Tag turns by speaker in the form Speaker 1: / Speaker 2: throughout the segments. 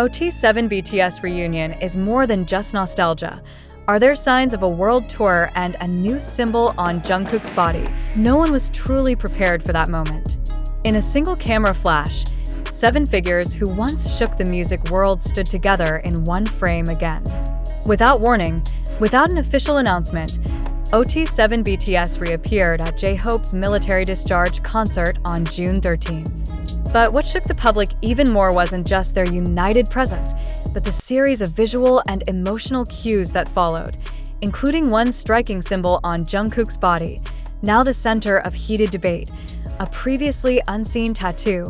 Speaker 1: OT7 BTS reunion is more than just nostalgia. Are there signs of a world tour and a new symbol on Jungkook's body? No one was truly prepared for that moment. In a single camera flash, 7 figures who once shook the music world stood together in one frame again. Without warning, without an official announcement, OT7 BTS reappeared at J-Hope's military discharge concert on June 13th. But what shook the public even more wasn't just their united presence, but the series of visual and emotional cues that followed, including one striking symbol on Jungkook's body, now the center of heated debate, a previously unseen tattoo.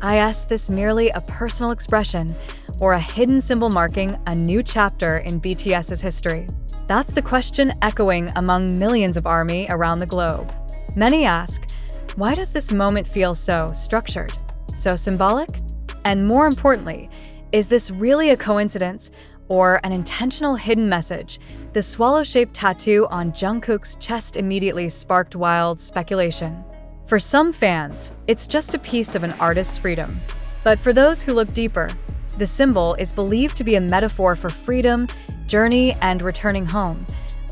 Speaker 1: Is this merely a personal expression, or a hidden symbol marking a new chapter in BTS's history? That's the question echoing among millions of ARMY around the globe. Many ask, why does this moment feel so structured? So symbolic? And more importantly, is this really a coincidence or an intentional hidden message? The swallow-shaped tattoo on Jungkook's chest immediately sparked wild speculation. For some fans, it's just a piece of an artist's freedom. But for those who look deeper, the symbol is believed to be a metaphor for freedom, journey, and returning home,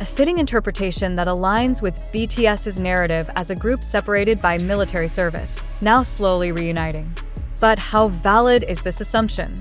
Speaker 1: a fitting interpretation that aligns with BTS's narrative as a group separated by military service, now slowly reuniting. But how valid is this assumption?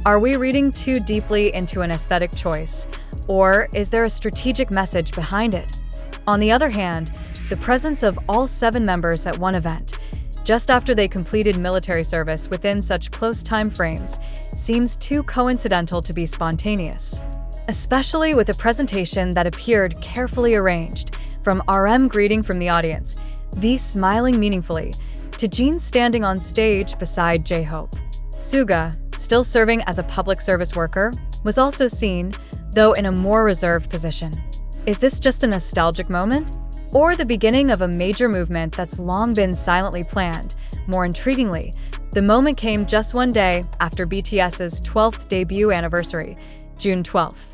Speaker 1: Are we reading too deeply into an aesthetic choice, or is there a strategic message behind it? On the other hand, the presence of all 7 members at one event, just after they completed military service within such close time frames, seems too coincidental to be spontaneous. Especially with a presentation that appeared carefully arranged, from RM greeting from the audience, V smiling meaningfully, to Jin standing on stage beside J-Hope. Suga, still serving as a public service worker, was also seen, though in a more reserved position. Is this just a nostalgic moment? Or the beginning of a major movement that's long been silently planned? More intriguingly, the moment came just one day after BTS's 12th debut anniversary, June 12th.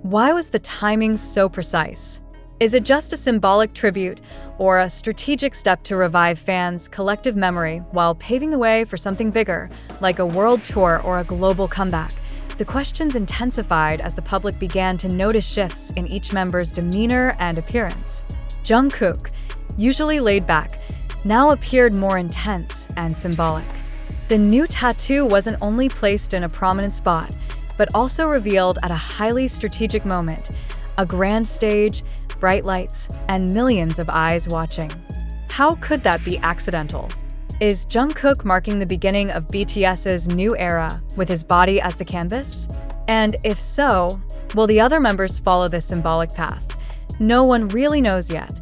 Speaker 1: Why was the timing so precise? Is it just a symbolic tribute or a strategic step to revive fans' collective memory while paving the way for something bigger, like a world tour or a global comeback? The questions intensified as the public began to notice shifts in each member's demeanor and appearance. Jungkook, usually laid back, now appeared more intense and symbolic. The new tattoo wasn't only placed in a prominent spot, but also revealed at a highly strategic moment, a grand stage, bright lights, and millions of eyes watching. How could that be accidental? Is Jungkook marking the beginning of BTS's new era with his body as the canvas? And if so, will the other members follow this symbolic path? No one really knows yet.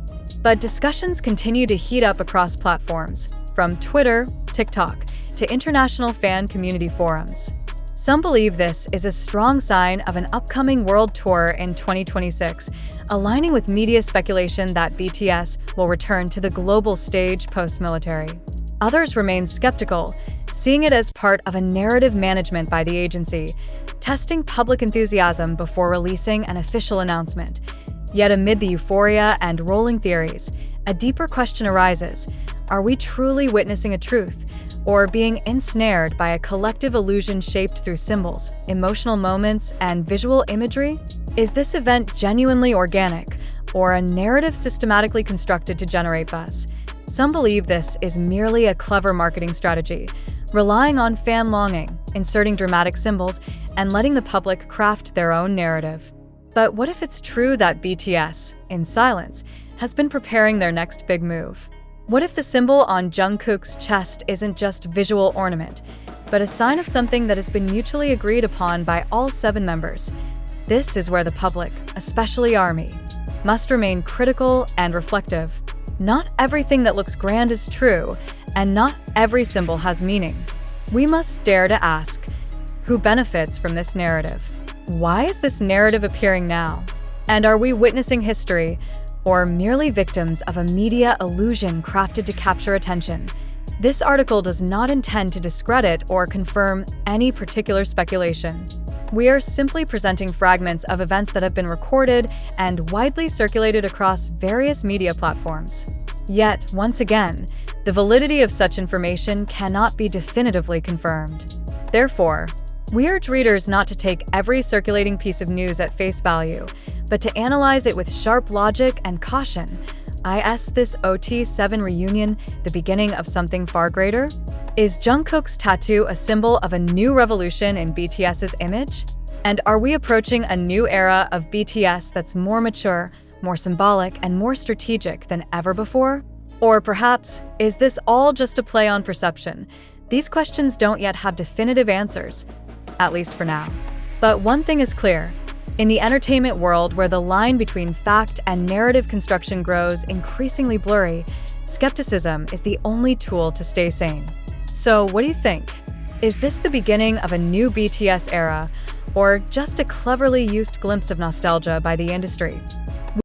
Speaker 1: But discussions continue to heat up across platforms, from Twitter, TikTok, to international fan community forums. Some believe this is a strong sign of an upcoming world tour in 2026, aligning with media speculation that BTS will return to the global stage post-military. Others remain skeptical, seeing it as part of a narrative management by the agency, testing public enthusiasm before releasing an official announcement. Yet amid the euphoria and rolling theories, a deeper question arises: are we truly witnessing a truth, or being ensnared by a collective illusion shaped through symbols, emotional moments, and visual imagery? Is this event genuinely organic, or a narrative systematically constructed to generate buzz? Some believe this is merely a clever marketing strategy, relying on fan longing, inserting dramatic symbols, and letting the public craft their own narrative. But what if it's true that BTS, in silence, has been preparing their next big move? What if the symbol on Jungkook's chest isn't just visual ornament, but a sign of something that has been mutually agreed upon by all 7 members? This is where the public, especially ARMY, must remain critical and reflective. Not everything that looks grand is true, and not every symbol has meaning. We must dare to ask, who benefits from this narrative? Why is this narrative appearing now? And are we witnessing history, or merely victims of a media illusion crafted to capture attention? This article does not intend to discredit or confirm any particular speculation. We are simply presenting fragments of events that have been recorded and widely circulated across various media platforms. Yet, once again, the validity of such information cannot be definitively confirmed. Therefore, We urge readers not to take every circulating piece of news at face value, but to analyze it with sharp logic and caution. Is this OT7 reunion the beginning of something far greater? Is Jungkook's tattoo a symbol of a new revolution in BTS's image? And are we approaching a new era of BTS that's more mature, more symbolic, and more strategic than ever before? Or perhaps, is this all just a play on perception? These questions don't yet have definitive answers, at least for now. But one thing is clear. In the entertainment world where the line between fact and narrative construction grows increasingly blurry, skepticism is the only tool to stay sane. So what do you think? Is this the beginning of a new BTS era, or just a cleverly used glimpse of nostalgia by the industry?